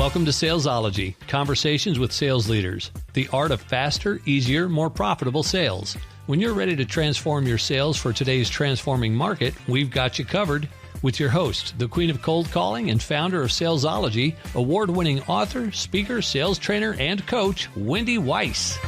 Welcome to Salesology, conversations with sales leaders, the art of faster, easier, more profitable sales. When you're ready to transform your sales for today's transforming market, we've got you covered with your host, the queen of cold calling and founder of Salesology, award-winning author, speaker, sales trainer, and coach, Wendy Weiss.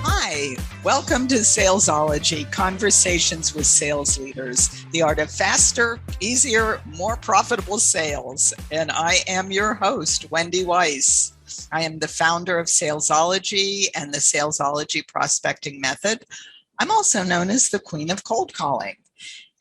Hi, welcome to Salesology, conversations with sales leaders, the art of faster, easier, more profitable sales. And I am your host, Wendy Weiss. I am the founder of Salesology and the Salesology Prospecting Method. I'm also known as the queen of cold calling.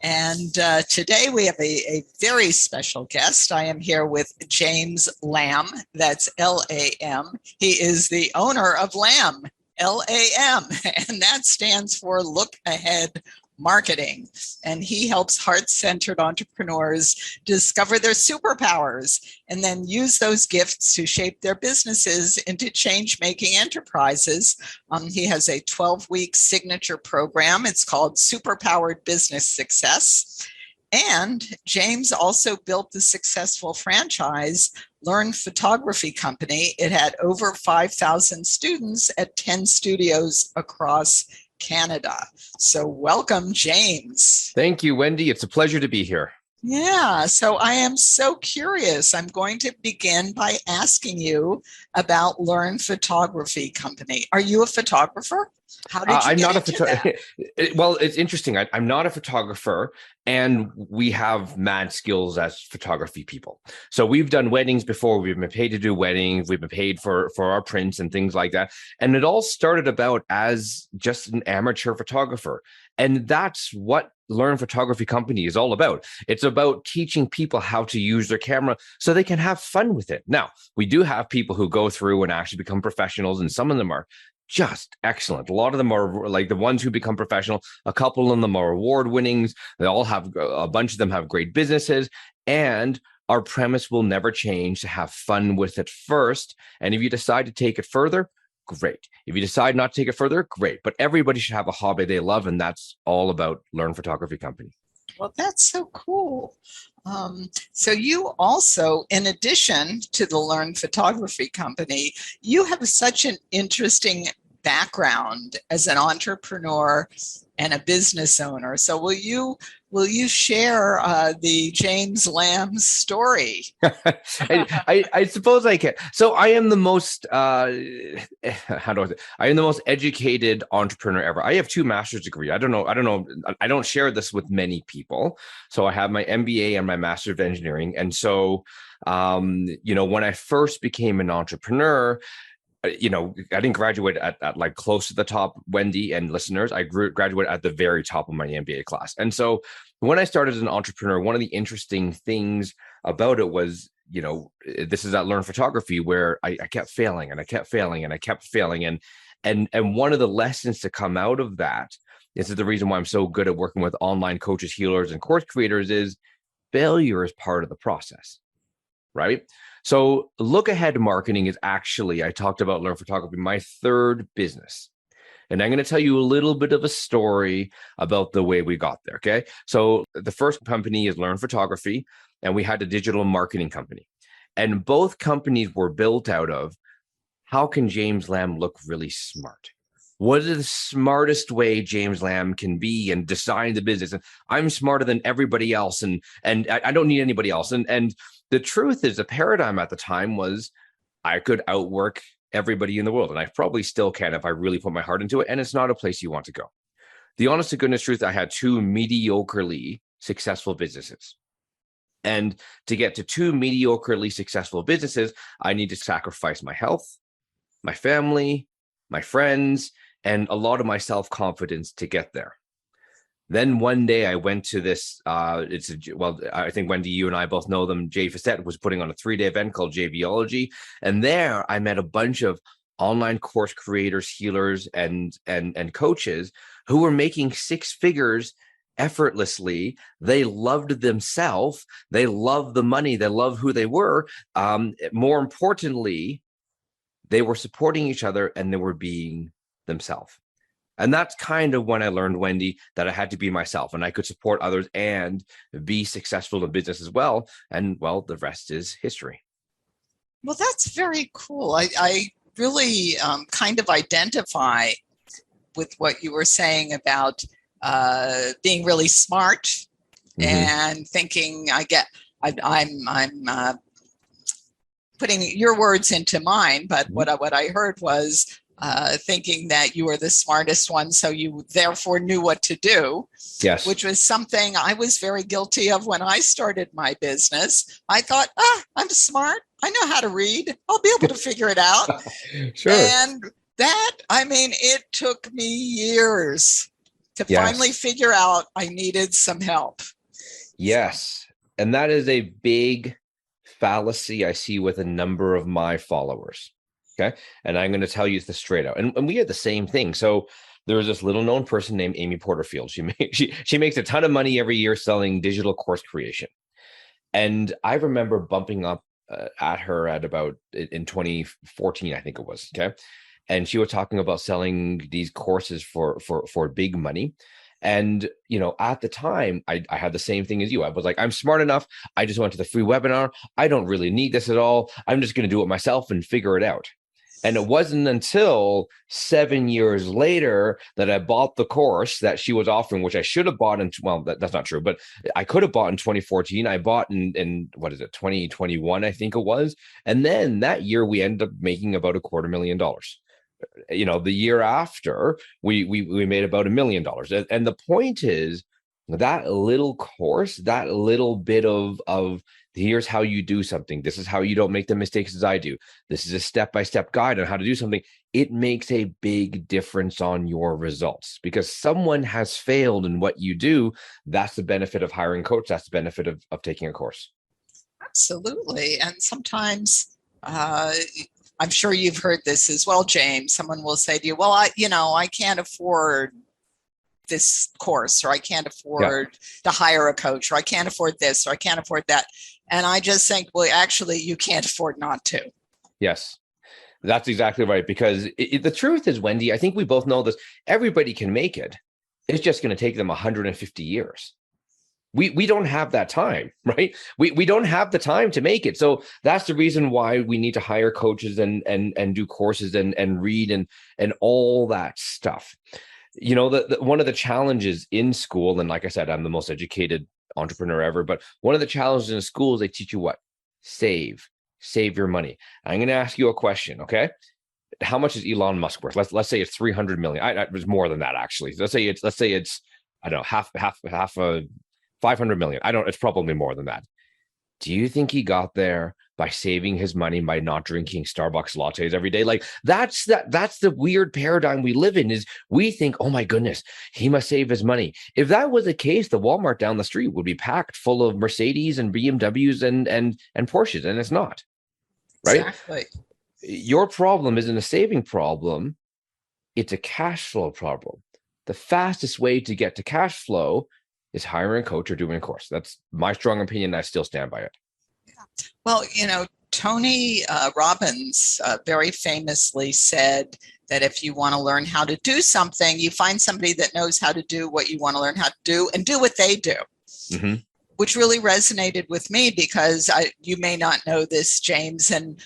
And today we have a very special guest. I am here with James Lamb. That's L-A-M. He is the owner of Lamb, L-A-M, and that stands for Look Ahead Marketing. And he helps heart-centered entrepreneurs discover their superpowers and then use those gifts to shape their businesses into change-making enterprises. He has a 12-week signature program. It's called Superpowered Business Success. And James also built the successful franchise Learn Photography Company. It had over 5,000 students at 10 studios across Canada. So welcome, James. Thank you, Wendy. It's a pleasure to be here. Yeah, so I am so curious. I'm going to begin by asking you about Learn Photography Company. Are you a photographer? How did you I'm get not a into photographer. that? Well, it's interesting. I'm not a photographer, and we have mad skills as photography people. So we've done weddings before. We've been paid to do weddings. We've been paid for our prints and things like that. And it all started about as just an amateur photographer. And that's what Learn Photography Company is all about. It's about teaching people how to use their camera so they can have fun with it. Now, we do have people who go through and actually become professionals, and some of them are just excellent. A lot of them are like the ones who become professional. A couple of them are award winnings. They all have, a bunch of them have great businesses. And our premise will never change to have fun with it first. And if you decide to take it further, great. If you decide not to take it further, great. But everybody should have a hobby they love. And that's all about Learn Photography Company. Well, that's so cool. So you also, in addition to the Learn Photography Company, you have such an interesting background as an entrepreneur and a business owner. So will you share the James Lamb story? I suppose I can. So I am the most I am the most educated entrepreneur ever. I have 2 master's degrees. I don't share this with many people. So I have my MBA and my Master of Engineering. And so when I first became an entrepreneur, I didn't graduate at like close to the top, Wendy and listeners. I graduated at the very top of my MBA class. And so when I started as an entrepreneur, one of the interesting things about it was, this is at Learn Photography, where I kept failing and I kept failing and I kept failing. And one of the lessons to come out of that, this is the reason why I'm so good at working with online coaches, healers, and course creators, is failure is part of the process, right? So Look Ahead Marketing is actually, I talked about Learn Photography, my 3rd business. And I'm going to tell you a little bit of a story about the way we got there, okay? So the first company is Learn Photography, and we had a digital marketing company. And both companies were built out of, how can James Lamb look really smart? What is the smartest way James Lamb can be and design the business? And I'm smarter than everybody else, and I don't need anybody else. And the truth is, the paradigm at the time was I could outwork everybody in the world. And I probably still can if I really put my heart into it. And it's not a place you want to go. The honest to goodness truth, I had 2 mediocrely successful businesses. And to get to 2 mediocrely successful businesses, I need to sacrifice my health, my family, my friends, and a lot of my self-confidence to get there. Then one day I went to this, I think Wendy, you and I both know them. Jay Facette was putting on a 3-day event called JVology. And there I met a bunch of online course creators, healers, and coaches who were making 6 figures effortlessly. They loved themselves. They loved the money. They loved who they were. More importantly, they were supporting each other and they were being themselves. And that's kind of when I learned, Wendy, that I had to be myself and I could support others and be successful in business as well. And well, the rest is history. Well, that's very cool. I really kind of identify with what you were saying about being really smart Hmm. and thinking I'm putting your words into mine, but what I heard was thinking that you were the smartest one, so you therefore knew what to do, Yes. which was something I was very guilty of when I started my business. I thought, I'm smart. I know how to read. I'll be able to figure it out. Sure. And that, I mean, it took me years to finally Yes. figure out I needed some help. So, Yes. And that is a big fallacy I see with a number of my followers. Okay. And I'm going to tell you this straight out. And we had the same thing. So there was this little known person named Amy Porterfield. She makes a ton of money every year selling digital course creation. And I remember bumping up at her at about in 2014, I think it was. Okay. And she was talking about selling these courses for big money. And at the time, I had the same thing as you. I was like, I'm smart enough. I just went to the free webinar. I don't really need this at all. I'm just going to do it myself and figure it out. And it wasn't until 7 years later that I bought the course that she was offering, which I should have bought in, well, that's not true, but I could have bought in 2014. I bought in what is it, 2021, I think it was. And then that year we ended up making about $250,000. The year after we made about $1 million. And the point is that little course, that little bit of here's how you do something. This is how you don't make the mistakes as I do. This is a step-by-step guide on how to do something. It makes a big difference on your results because someone has failed in what you do. That's the benefit of hiring a coach. That's the benefit of taking a course. absolutely. And sometimes, I'm sure you've heard this as well, James. Someone will say to you, well, I can't afford this course, or I can't Yeah. afford to hire a coach, or I can't afford this, or I can't afford that. And I just think, well, actually, you can't afford not to. Yes. That's exactly right. Because the truth is, Wendy, I think we both know this. Everybody can make it. It's just going to take them 150 years. We don't have that time, right? We don't have the time to make it. So that's the reason why we need to hire coaches and do courses and read and all that stuff. One of the challenges in school, and like I said, I'm the most educated entrepreneur ever, but one of the challenges in school is they teach you what? Save your money. I'm going to ask you a question, okay? How much is Elon Musk worth? Let's say it's 300 million. It was more than that, actually. Let's say it's I don't know, half a 500 million. It's probably more than that. Do you think he got there by saving his money by not drinking Starbucks lattes every day? Like that's the weird paradigm we live in, is we think, oh my goodness, he must save his money. If that was the case, the Walmart down the street would be packed full of Mercedes and BMWs and Porsches, and it's not, right? Exactly. Your problem isn't a saving problem. It's a cash flow problem. The fastest way to get to cash flow is hiring a coach or doing a course. That's my strong opinion. I still stand by it. Well, Tony Robbins very famously said that if you want to learn how to do something, you find somebody that knows how to do what you want to learn how to do and do what they do. Mm-hmm. Which really resonated with me because you may not know this, James, and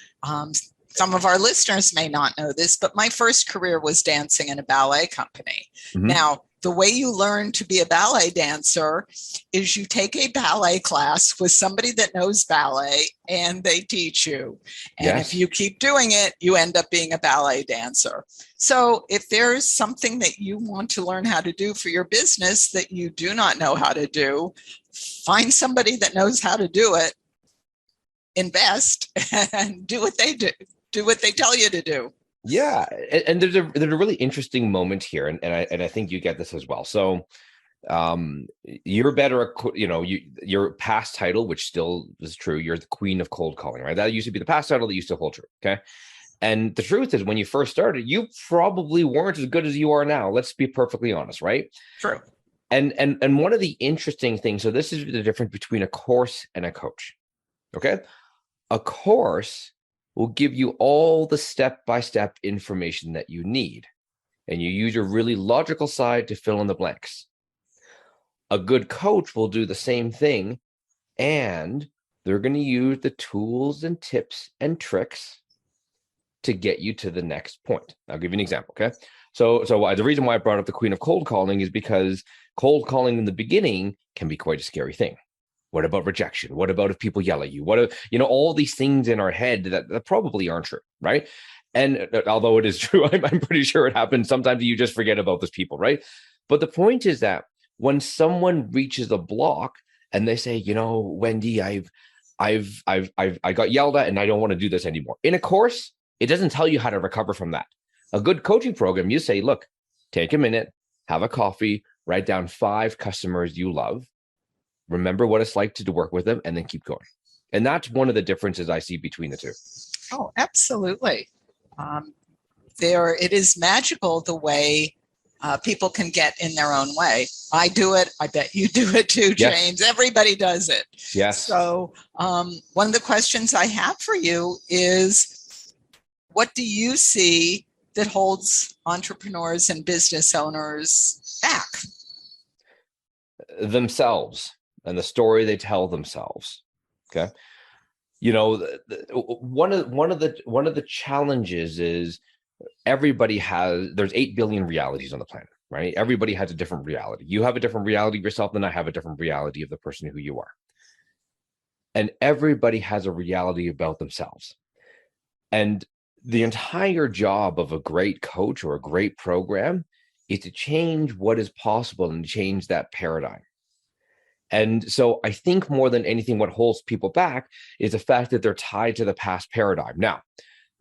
some of our listeners may not know this, but my first career was dancing in a ballet company. Mm-hmm. Now, the way you learn to be a ballet dancer is you take a ballet class with somebody that knows ballet and they teach you. And Yes. if you keep doing it, you end up being a ballet dancer. So if there's something that you want to learn how to do for your business that you do not know how to do, find somebody that knows how to do it, invest, and do what they do what they tell you to do. Yeah, and there's a really interesting moment here, and I think you get this as well. So, you're better at your past title, which still is true. You're the queen of cold calling, right? That used to be the past title that used to hold true. Okay, and the truth is, when you first started, you probably weren't as good as you are now. Let's be perfectly honest, right? True. And one of the interesting things. So this is the difference between a course and a coach. Okay, a course will give you all the step-by-step information that you need. And you use your really logical side to fill in the blanks. A good coach will do the same thing and They're going to use the tools and tips and tricks to get you to the next point. I'll give you an example. Okay. So the reason why I brought up the queen of cold calling is because cold calling in the beginning can be quite a scary thing. What about rejection? What about if people yell at you? All these things in our head that probably aren't true, right? And although it is true, I'm pretty sure it happens. Sometimes you just forget about those people, right? But the point is that when someone reaches a block and they say, Wendy, I got yelled at and I don't want to do this anymore. In a course, it doesn't tell you how to recover from that. A good coaching program, you say, look, take a minute, have a coffee, write down 5 customers you love, remember what it's like to work with them, and then keep going. And that's one of the differences I see between the two. Oh, absolutely. It is magical the way people can get in their own way. I do it. I bet you do it too, James. Yes. Everybody does it. Yes. So one of the questions I have for you is, what do you see that holds entrepreneurs and business owners back? Themselves and the story they tell themselves. Okay. One of the challenges is there's 8 billion realities on the planet, right? Everybody has a different reality. You have a different reality of yourself, and I have a different reality of the person who you are. And everybody has a reality about themselves. And the entire job of a great coach or a great program is to change what is possible and change that paradigm. And so I think more than anything, what holds people back is the fact that they're tied to the past paradigm. Now,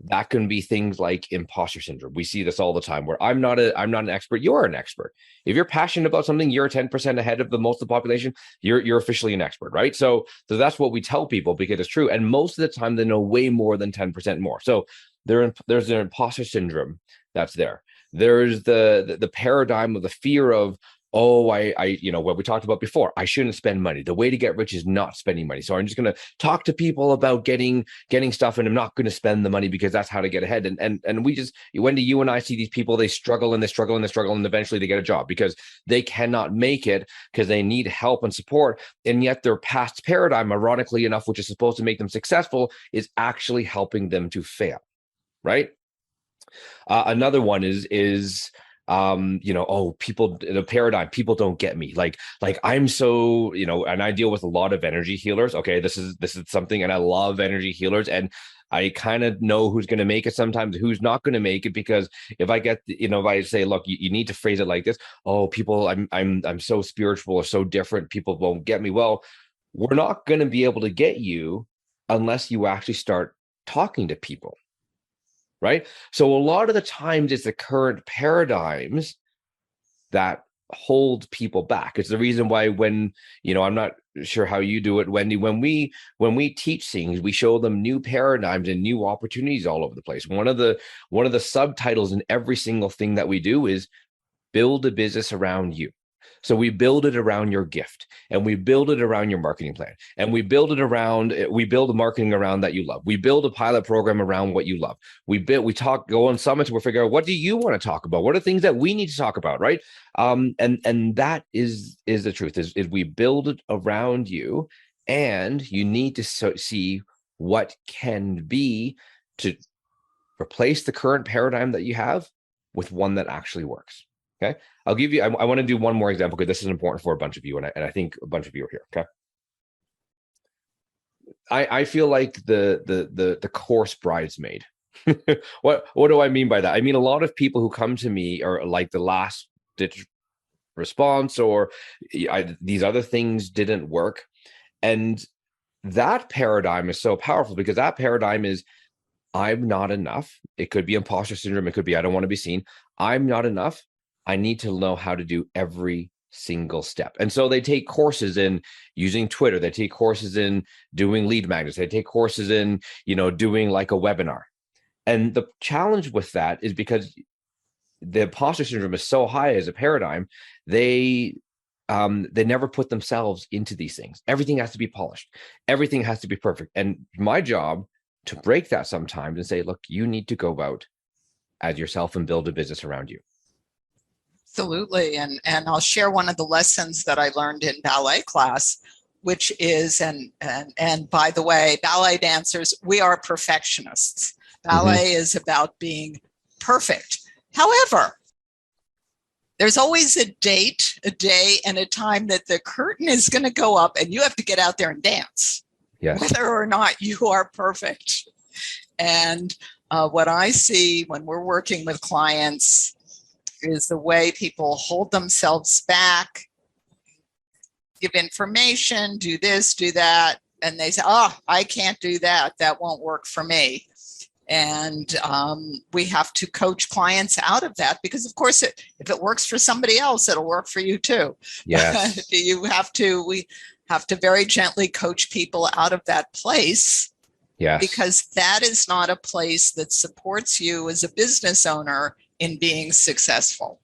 that can be things like imposter syndrome. We see this all the time where I'm not an expert. You're an expert. If you're passionate about something, you're 10% ahead of the most of the population. You're officially an expert, right? So that's what we tell people because it's true. And most of the time they know way more than 10% more. So there's an imposter syndrome that's there. There's the paradigm of the fear of, what we talked about before, I shouldn't spend money. The way to get rich is not spending money. So I'm just going to talk to people about getting stuff, and I'm not going to spend the money because that's how to get ahead. And we just, Wendy, you and I see these people, they struggle and they struggle and they struggle, and eventually they get a job because they cannot make it because they need help and support. And yet their past paradigm, ironically enough, which is supposed to make them successful, is actually helping them to fail, right? Another one is people, the paradigm, people don't get me. Like I'm so, and I deal with a lot of energy healers. Okay. This is something, and I love energy healers, and I kind of know who's going to make it sometimes, who's not going to make it, because if I get, if I say, look, you need to phrase it like this, people, I'm so spiritual or so different, people won't get me. Well, we're not going to be able to get you unless you actually start talking to people. Right. So a lot of the times it's the current paradigms that hold people back. It's the reason why when, I'm not sure how you do it, Wendy, when we teach things, we show them new paradigms and new opportunities all over the place. One of the subtitles in every single thing that we do is build a business around you. So we build it around your gift, and we build it around your marketing plan, and we build a marketing around that you love. We build a pilot program around what you love. We go on summits, we'll figure out, what do you want to talk about? What are things that we need to talk about, right? And that is the truth, is we build it around you, and you need to see what can be to replace the current paradigm that you have with one that actually works. Okay, I'll give you, I want to do one more example because this is important for a bunch of you, and I think a bunch of you are here. Okay, I feel like the course bridesmaid. What do I mean by that? I mean, a lot of people who come to me are like the last ditch response, or these other things didn't work, and that paradigm is so powerful because that paradigm is, I'm not enough. It could be imposter syndrome. It could be, I don't want to be seen. I'm not enough. I need to know how to do every single step. And so they take courses in using Twitter. They take courses in doing lead magnets. They take courses in, doing like a webinar. And the challenge with that is because the imposter syndrome is so high as a paradigm, they never put themselves into these things. Everything has to be polished. Everything has to be perfect. And my job to break that sometimes and say, look, you need to go out as yourself and build a business around you. Absolutely. And I'll share one of the lessons that I learned in ballet class. which is, and by the way, ballet dancers, we are perfectionists. Ballet is about being perfect. However, there's always a date, a day, and a time that the curtain is going to go up and you have to get out there and dance, whether or not you are perfect. And what I see when we're working with clients is the way people hold themselves back, give information, do this, do that, and they say, oh, I can't do that. That won't work for me. And we have to coach clients out of that because, of course, if it works for somebody else, it'll work for you too. Yes. We have to very gently coach people out of that place. Yes. Because that is not a place that supports you as a business owner in being successful.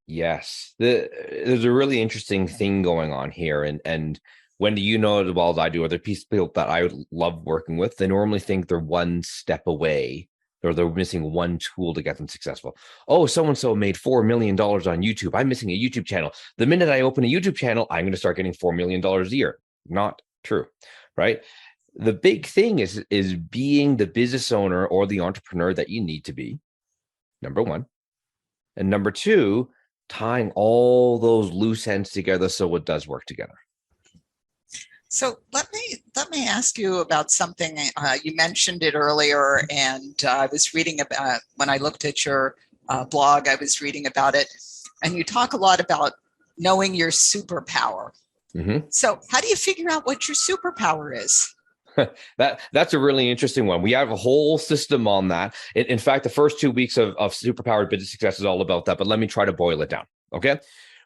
Yes. There's a really interesting thing going on here. And Wendy, you know as well as I do, other people that I love working with, they normally think they're one step away or they're missing one tool to get them successful. Oh, so-and-so made $4 million on YouTube. I'm missing a YouTube channel. The minute I open a YouTube channel, I'm going to start getting $4 million a year. Not true, right? The big thing is being the business owner or the entrepreneur that you need to be, number one. And number two, tying all those loose ends together so it does work together. So let me ask you about something. You mentioned it earlier, and I was reading about, when I looked at your blog, I was reading about it, and you talk a lot about knowing your superpower. So how do you figure out what your superpower is? That's a really interesting one. We have a whole system on that. In fact, the first 2 weeks of Superpowered Business Success is all about that, but let me try to boil it down. Okay.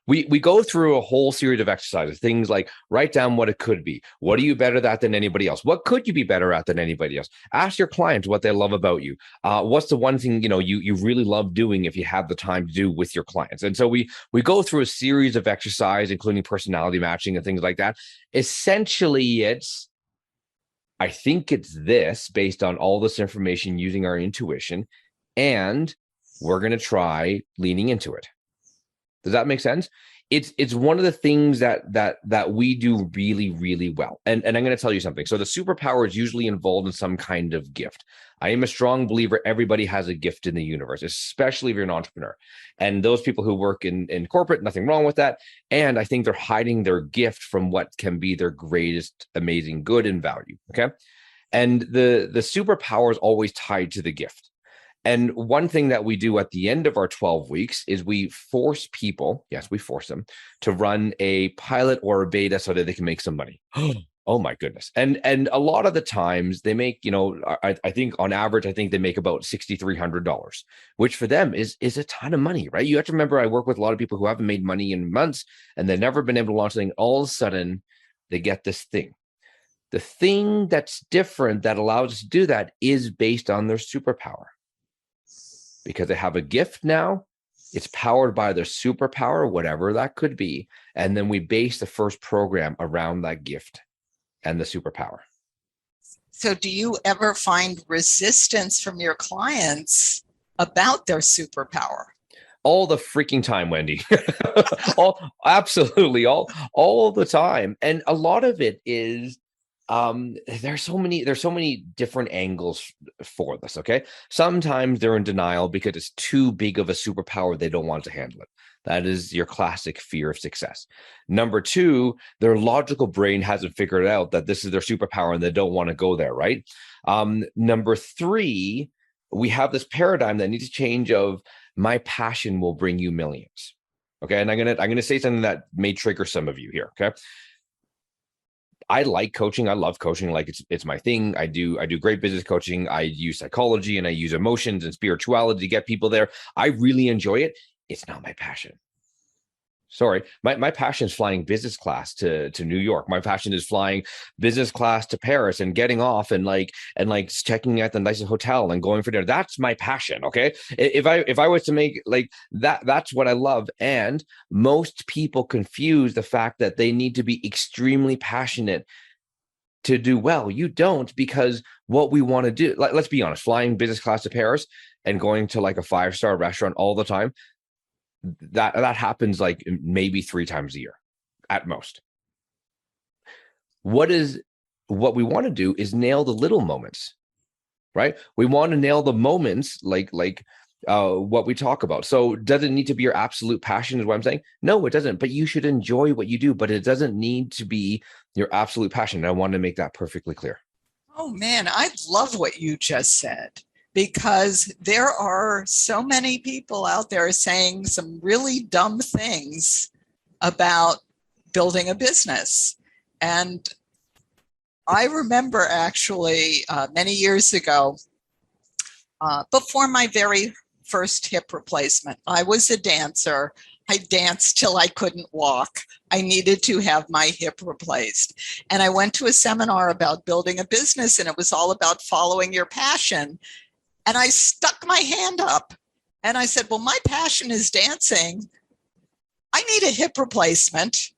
We go through a whole series of exercises, things like write down what it could be. What are you better at than anybody else? What could you be better at than anybody else? Ask your clients what they love about you. What's the one thing, you really love doing if you have the time to do with your clients? And so we go through a series of exercises, including personality matching and things like that. Essentially, I think it's this based on all this information using our intuition, and we're going to try leaning into it. Does that make sense? It's one of the things that we do really, really well. And I'm going to tell you something. So the superpower is usually involved in some kind of gift. I am a strong believer everybody has a gift in the universe, especially if you're an entrepreneur. And those people who work in corporate, nothing wrong with that. And I think they're hiding their gift from what can be their greatest, amazing good and value. Okay. And the superpower is always tied to the gift. And one thing that we do at the end of our 12 weeks is we force people, yes, we force them to run a pilot or a beta so that they can make some money. Oh my goodness. And a lot of the times they make, I think on average, I think they make about $6,300, which for them is a ton of money, right? You have to remember, I work with a lot of people who haven't made money in months and they've never been able to launch something. All of a sudden they get this thing. The thing that's different that allows us to do that is based on their superpower. Because they have a gift now, it's powered by their superpower, whatever that could be. And then we base the first program around that gift and the superpower. So do you ever find resistance from your clients about their superpower? All the freaking time, Wendy. Absolutely, all the time. And a lot of it is there's so many different angles for this. Okay. Sometimes they're in denial because it's too big of a superpower. They don't want to handle it. That is your classic fear of success. Number two, their logical brain hasn't figured out that this is their superpower and they don't want to go there. Right. Number three, we have this paradigm that needs to change of my passion will bring you millions. Okay. And I'm going to say something that may trigger some of you here. Okay. I like coaching. I love coaching. Like it's my thing. I do great business coaching. I use psychology and I use emotions and spirituality to get people there. I really enjoy it. It's not my passion. Sorry. My passion is flying business class to New York. My passion is flying business class to Paris and getting off and checking at the nicest hotel and going for dinner. That's my passion. Okay. If I was to make like that's what I love. And most people confuse the fact that they need to be extremely passionate to do well. You don't, because what we want to do, let's be honest, flying business class to Paris and going to like a 5-star restaurant all the time, that happens like maybe 3 times a year at most. What we want to do is nail the little moments, right? We want to nail the moments like what we talk about. So does it need to be your absolute passion is what I'm saying? No, it doesn't. But you should enjoy what you do, but it doesn't need to be your absolute passion. And I want to make that perfectly clear. Oh man, I love what you just said, because there are so many people out there saying some really dumb things about building a business. And I remember actually many years ago, before my very first hip replacement, I was a dancer. I danced till I couldn't walk. I needed to have my hip replaced. And I went to a seminar about building a business, and it was all about following your passion. And I stuck my hand up and I said, well, my passion is dancing. I need a hip replacement.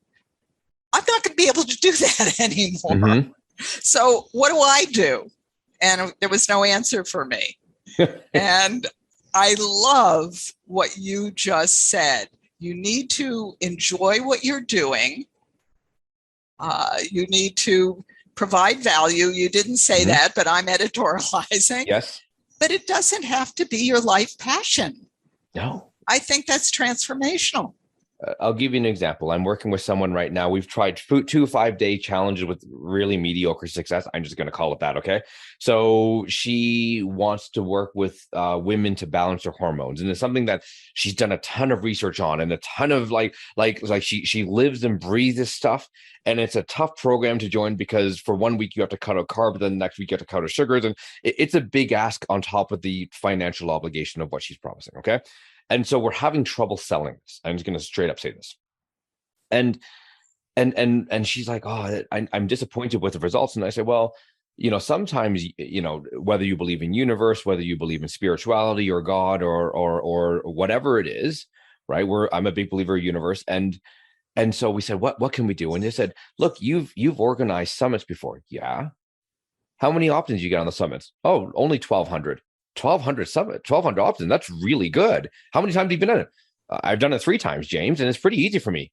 I'm not going to be able to do that anymore. Mm-hmm. So what do? And there was no answer for me. And I love what you just said. You need to enjoy what you're doing. You need to provide value. You didn't say mm-hmm. that, but I'm editorializing. Yes. But it doesn't have to be your life passion. No. I think that's transformational. I'll give you an example. I'm working with someone right now. We've tried 2 5-day challenges with really mediocre success. I'm just going to call it that. Okay. So she wants to work with women to balance their hormones. And it's something that she's done a ton of research on, and a ton of like she lives and breathes this stuff. And it's a tough program to join, because for 1 week you have to cut out carbs, then the next week you have to cut out sugars. And it's a big ask on top of the financial obligation of what she's promising. Okay. And so we're having trouble selling this. I'm just going to straight up say this. And she's like, oh, I'm disappointed with the results. And I say, well, sometimes, whether you believe in universe, whether you believe in spirituality or God or whatever it is, right? I'm a big believer in universe. And so we said, what can we do? And they said, look, you've organized summits before. Yeah. How many opt-ins you get on the summits? Oh, only 1,200. 1,200 opt-ins. That's really good. How many times have you been in it? I've done it 3 times, James, and it's pretty easy for me.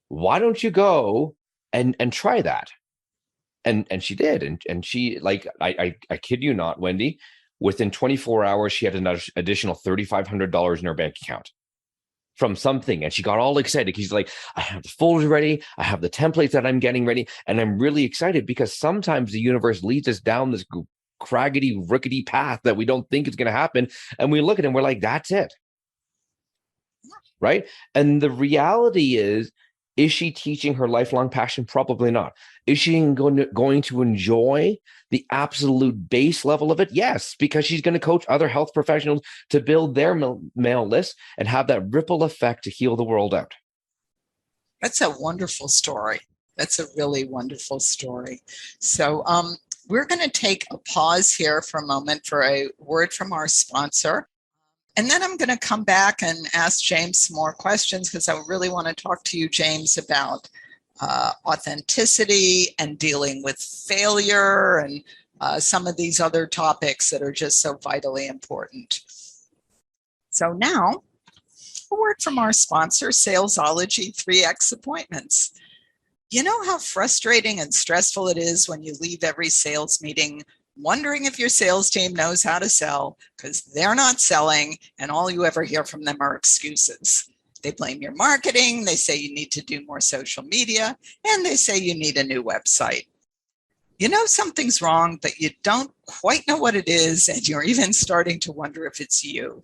Why don't you go and try that? And she did. And she, like, I kid you not, Wendy, within 24 hours, she had an additional $3,500 in her bank account from something. And she got all excited because she's like, I have the folders ready. I have the templates that I'm getting ready. And I'm really excited because sometimes the universe leads us down this craggedy, rickety path that we don't think is going to happen. And we look at it and we're like, that's it. Right. And the reality is she teaching her lifelong passion? Probably not. Is she going to enjoy the absolute base level of it? Yes, because she's going to coach other health professionals to build their mail list and have that ripple effect to heal the world out. That's a wonderful story. That's a really wonderful story. So, we're going to take a pause here for a moment for a word from our sponsor. And then I'm going to come back and ask James some more questions, because I really want to talk to you, James, about authenticity and dealing with failure and some of these other topics that are just so vitally important. So now, a word from our sponsor, Salesology 3X Appointments. You know how frustrating and stressful it is when you leave every sales meeting wondering if your sales team knows how to sell, because they're not selling and all you ever hear from them are excuses. They blame your marketing, they say you need to do more social media, and they say you need a new website. You know something's wrong, but you don't quite know what it is, and you're even starting to wonder if it's you.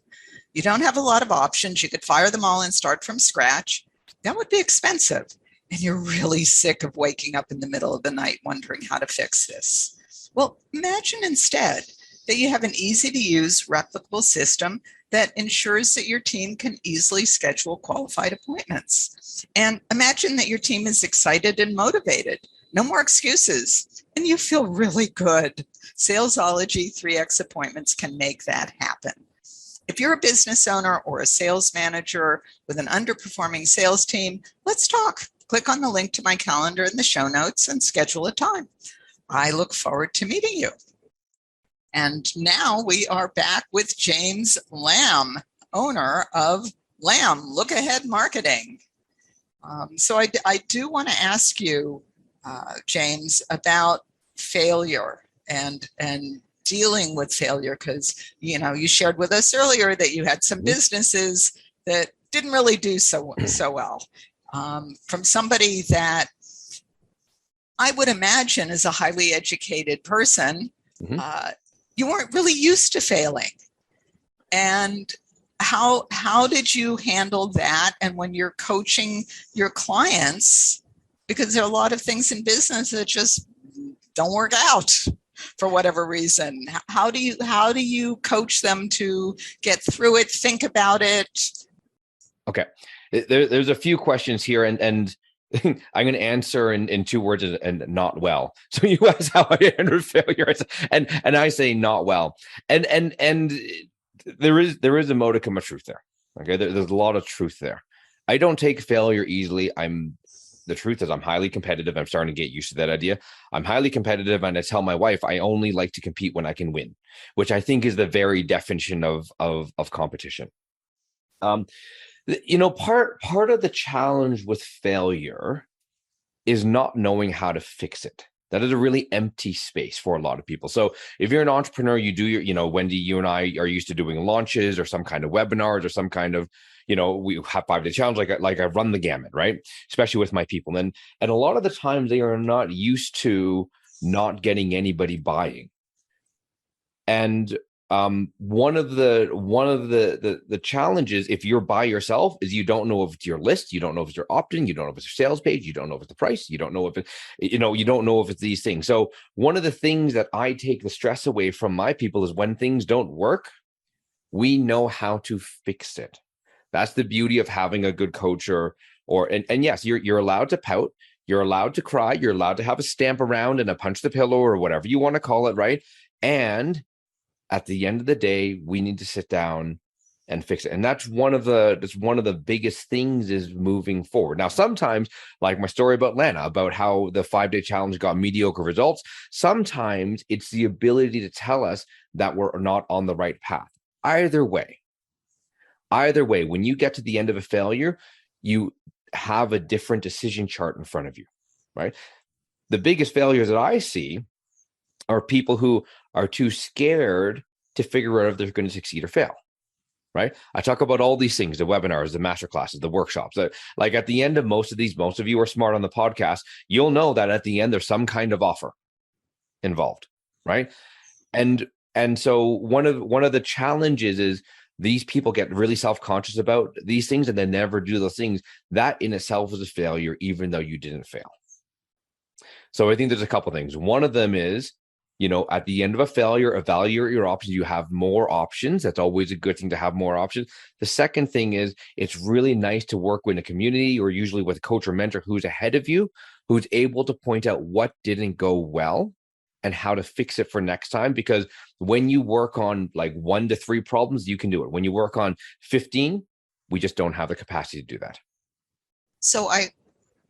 You don't have a lot of options. You could fire them all and start from scratch. That would be expensive. And you're really sick of waking up in the middle of the night wondering how to fix this. Well, imagine instead that you have an easy-to-use, replicable system that ensures that your team can easily schedule qualified appointments. And imagine that your team is excited and motivated. No more excuses. And you feel really good. Salesology 3X Appointments can make that happen. If you're a business owner or a sales manager with an underperforming sales team, let's talk. Click on the link to my calendar in the show notes and schedule a time. I look forward to meeting you. And now we are back with James Lamb, owner of Lamb Look Ahead Marketing. So I do want to ask you, James, about failure and dealing with failure, because you shared with us earlier that you had some businesses that didn't really do so well. From somebody that I would imagine is a highly educated person, you weren't really used to failing. And how did you handle that? And when you're coaching your clients, because there are a lot of things in business that just don't work out for whatever reason. How do you coach them to get through it, think about it? Okay. There's a few questions here, and I'm going to answer in 2 words and not well. So you ask how I handle failure, and I say not well. And there is a modicum of truth there. Okay. There's a lot of truth there. I don't take failure easily. The truth is I'm highly competitive. I'm starting to get used to that idea. I'm highly competitive, and I tell my wife I only like to compete when I can win, which I think is the very definition of competition. Part of the challenge with failure is not knowing how to fix it. That is a really empty space for a lot of people. So if you're an entrepreneur, you do Wendy, you and I are used to doing launches or some kind of webinars or some kind of, we have 5-day challenge, like I run the gamut, right? Especially with my people. And a lot of the times they are not used to not getting anybody buying. And one of the challenges, if you're by yourself, is you don't know if it's your list, you don't know if it's your opt-in, you don't know if it's your sales page, you don't know if it's the price, you don't know if you don't know if it's these things. So one of the things that I take the stress away from my people is when things don't work, we know how to fix it. That's the beauty of having a good coach and yes, you're allowed to pout, you're allowed to cry, you're allowed to have a stamp around and a punch the pillow or whatever you want to call it, right? And at the end of the day, we need to sit down and fix it. And that's one of the biggest things is moving forward. Now, sometimes, like my story about Lana, about how the 5-day challenge got mediocre results, sometimes it's the ability to tell us that we're not on the right path. Either way, when you get to the end of a failure, you have a different decision chart in front of you, right? The biggest failures that I see are people who are too scared to figure out if they're going to succeed or fail, right? I talk about all these things, the webinars, the master classes, the workshops. Like at the end of most of you are smart on the podcast, you'll know that at the end, there's some kind of offer involved, right? And so one of the challenges is these people get really self-conscious about these things and they never do those things. That in itself is a failure, even though you didn't fail. So I think there's a couple things. One of them is, at the end of a failure, evaluate your options. You have more options. That's always a good thing to have more options. The second thing is it's really nice to work with a community or usually with a coach or mentor who's ahead of you, who's able to point out what didn't go well and how to fix it for next time. Because when you work on like 1 to 3 problems, you can do it. When you work on 15, we just don't have the capacity to do that. So I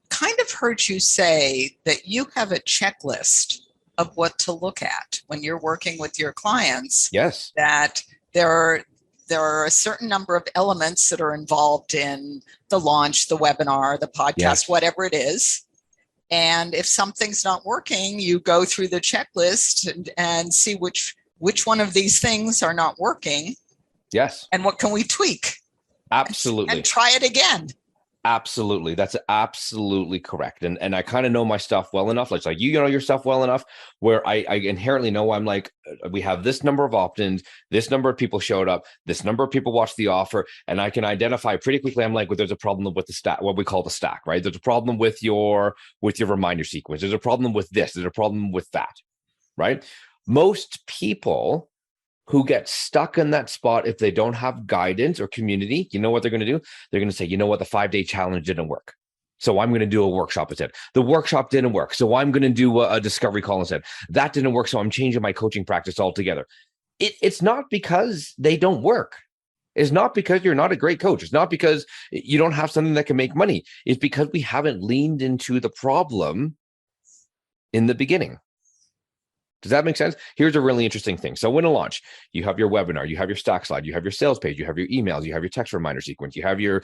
kind of heard you say that you have a checklist of what to look at when you're working with your clients. Yes. That there are a certain number of elements that are involved in the launch, the webinar, the podcast, yes, whatever it is. And if something's not working, you go through the checklist and see which one of these things are not working. Yes. And what can we tweak? Absolutely. And try it again. Absolutely. That's absolutely correct. And I kind of know my stuff well enough. Like you know your stuff well enough where I inherently know I'm like, we have this number of opt-ins, this number of people showed up, this number of people watched the offer, and I can identify pretty quickly. I'm like, well, there's a problem with the stack, what we call the stack, right? There's a problem with your reminder sequence. There's a problem with this. There's a problem with that, right? Most people who get stuck in that spot, if they don't have guidance or community, you know what they're going to do? They're going to say, you know what, the 5-day challenge didn't work, so I'm going to do a workshop instead. The workshop didn't work, so I'm going to do a discovery call instead. That didn't work, so I'm changing my coaching practice altogether. It's not because they don't work. It's not because you're not a great coach. It's not because you don't have something that can make money. It's because we haven't leaned into the problem in the beginning. Does that make sense? Here's a really interesting thing. So when a launch, you have your webinar, you have your stack slide, you have your sales page, you have your emails, you have your text reminder sequence, you have your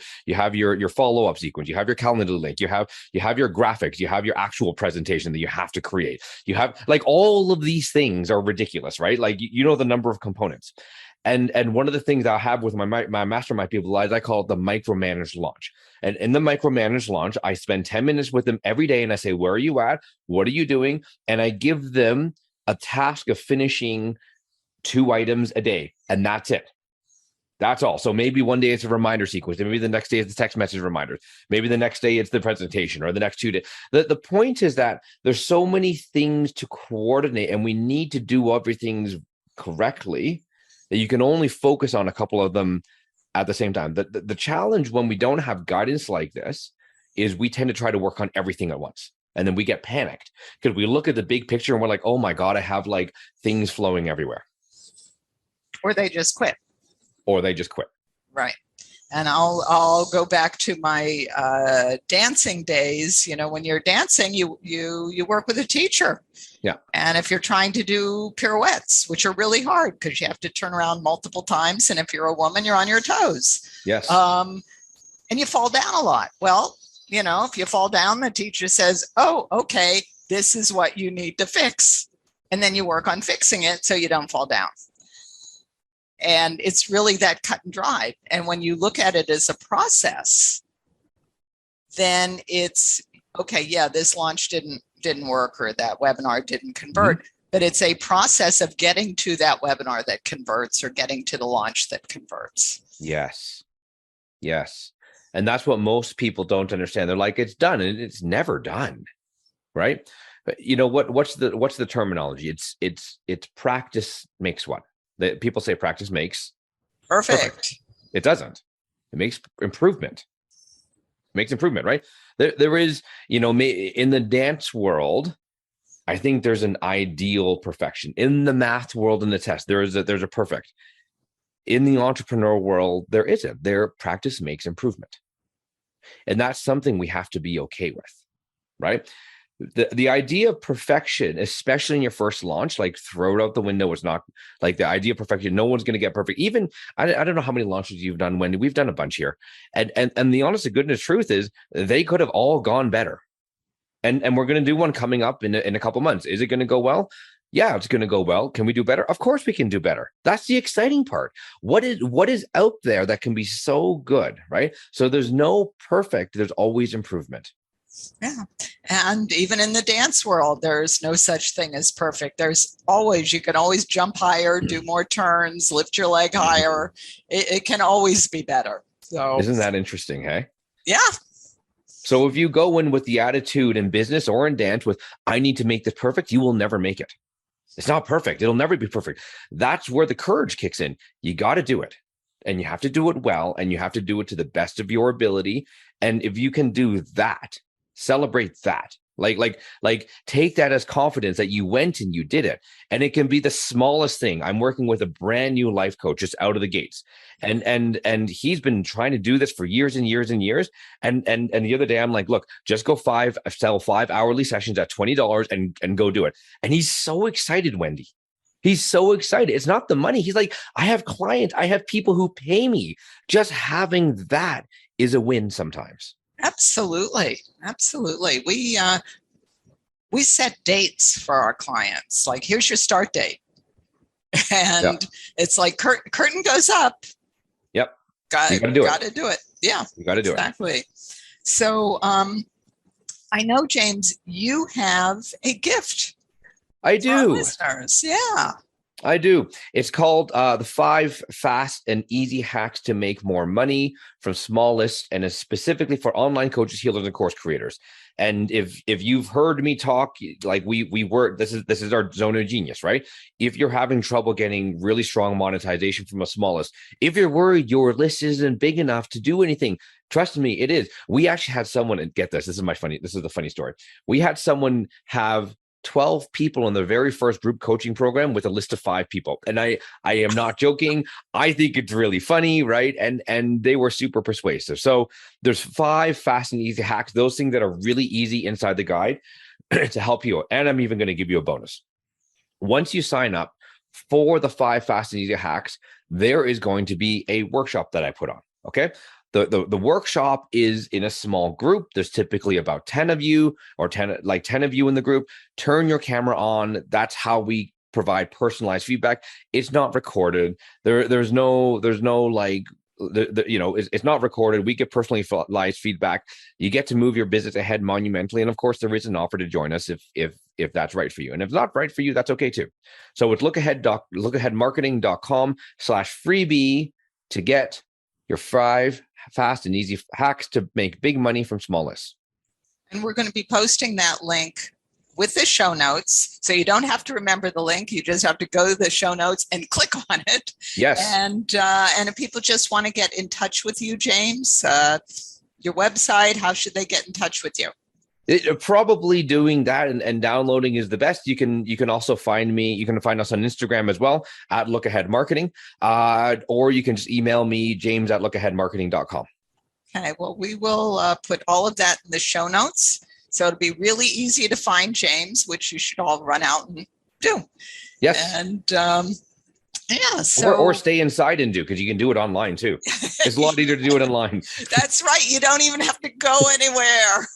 follow-up sequence, you have your calendar link, you have your graphics, you have your actual presentation that you have to create. You have like all of these things are ridiculous, right? Like you know the number of components. And one of the things I have with my mastermind people is I call it the micromanaged launch. And in the micromanaged launch, I spend 10 minutes with them every day and I say, where are you at? What are you doing? And I give them a task of finishing 2 items a day, and that's it. That's all. So maybe one day it's a reminder sequence, and maybe the next day it's the text message reminders. Maybe the next day it's the presentation, or the next 2 days. The point is that there's so many things to coordinate, and we need to do everything correctly that you can only focus on a couple of them at the same time. The challenge when we don't have guidance like this is we tend to try to work on everything at once. And then we get panicked because we look at the big picture and we're like, oh my God, I have like things flowing everywhere. Or they just quit. Right. And I'll go back to my dancing days. You know, when you're dancing, you work with a teacher. Yeah. And if you're trying to do pirouettes, which are really hard because you have to turn around multiple times. And if you're a woman, you're on your toes. Yes. And you fall down a lot. Well, you know, if you fall down, the teacher says, oh, okay, this is what you need to fix. And then you work on fixing it so you don't fall down. And it's really that cut and dry. And when you look at it as a process, then it's, okay, yeah, this launch didn't work, or that webinar didn't convert, but it's a process of getting to that webinar that converts, or getting to the launch that converts. Yes. And that's what most people don't understand. They're like, it's done, and it's never done, right? But you know what's the terminology? It's practice makes what? People say practice makes perfect. It doesn't. It makes improvement. Right? There is, you know, in the dance world, I think there's an ideal perfection. In the math world, in the test, there's a perfect. In the entrepreneur world, there isn't. Their practice makes improvement. And that's something we have to be okay with, right? The idea of perfection, especially in your first launch, like throw it out the window. It's not like the idea of perfection. No one's going to get perfect. Even I don't know how many launches you've done, Wendy. We've done a bunch here, and the honest to goodness truth is they could have all gone better. And we're going to do one coming up in a couple months. Is it going to go well? Yeah, it's going to go well. Can we do better? Of course we can do better. That's the exciting part. What is out there that can be so good, right? So there's no perfect. There's always improvement. Yeah. And even in the dance world, there's no such thing as perfect. You can always jump higher, do more turns, lift your leg higher. It can always be better. So isn't that interesting, hey? Yeah. So if you go in with the attitude in business or in dance with, I need to make this perfect, you will never make it. It's not perfect. It'll never be perfect. That's where the courage kicks in. You got to do it. And you have to do it well. And you have to do it to the best of your ability. And if you can do that, celebrate that. Like take that as confidence that you went and you did it. And it can be the smallest thing. I'm working with a brand new life coach just out of the gates. And he's been trying to do this for years and years and years. And the other day I'm like, look, just go sell 5 hourly sessions at $20 and go do it. And he's so excited, Wendy. He's so excited. It's not the money. He's like, I have clients. I have people who pay me. Just having that is a win sometimes. Absolutely. We set dates for our clients. Like, here's your start date. And It's like curtain goes up. Yep. Got to do it. Yeah. You got to do it. Exactly. So I know, James, you have a gift. I do. For our listeners. Yeah. I do. It's called the 5 Fast and Easy Hacks to Make More Money from Small Lists, and is specifically for online coaches, healers, and course creators. And if you've heard me talk, like we work, this is our zone of genius, right? If you're having trouble getting really strong monetization from a small list, if you're worried your list isn't big enough to do anything, trust me, it is. We actually had someone, and get this is the funny story. We had someone have 12 people in the very first group coaching program with a list of 5 people. And I am not joking. I think it's really funny, right? And they were super persuasive. So there's 5 fast and easy hacks, those things that are really easy inside the guide to help you. And I'm even going to give you a bonus. Once you sign up for the 5 fast and easy hacks, there is going to be a workshop that I put on. Okay. The workshop is in a small group. There's typically about 10 of you or 10 of you in the group. Turn your camera on. That's how we provide personalized feedback. It's not recorded. There's no it's not recorded. We get personalized feedback. You get to move your business ahead monumentally. And of course, there is an offer to join us if that's right for you. And if it's not right for you, that's okay too. So it's lookaheadmarketing.com/freebie to get your 5 fast and easy hacks to make big money from small lists. And we're going to be posting that link with the show notes. So you don't have to remember the link. You just have to go to the show notes and click on it. Yes. And if people just want to get in touch with you, James, your website, how should they get in touch with you? Probably doing that and downloading is the best. You can also find me. You can find us on Instagram as well at Look Ahead Marketing, or you can just email me, james@lookaheadmarketing.com. Okay, well, we will put all of that in the show notes. So it'll be really easy to find James, which you should all run out and do. Yes. And so or stay inside and do, because you can do it online too. It's a lot easier to do it online. That's right. You don't even have to go anywhere.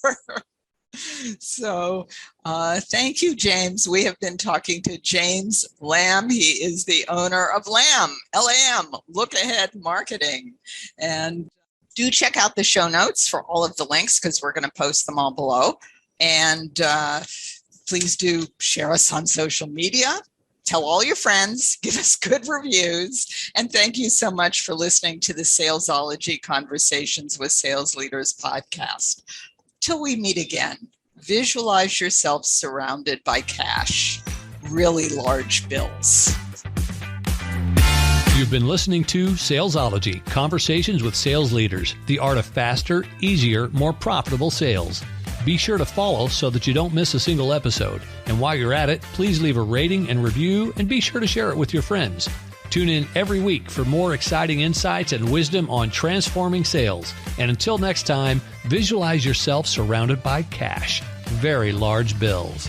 So thank you, James. We have been talking to James Lamb. He is the owner of LAM, L-A-M, Look Ahead Marketing. And do check out the show notes for all of the links, because we're going to post them all below. And please do share us on social media. Tell all your friends, give us good reviews. And thank you so much for listening to the Salesology Conversations with Sales Leaders podcast. Till we meet again, visualize yourself surrounded by cash, really large bills. You've been listening to Salesology, Conversations with Sales Leaders, the art of faster, easier, more profitable sales. Be sure to follow so that you don't miss a single episode. And while you're at it, please leave a rating and review, and be sure to share it with your friends. Tune in every week for more exciting insights and wisdom on transforming sales. And until next time, visualize yourself surrounded by cash, very large bills.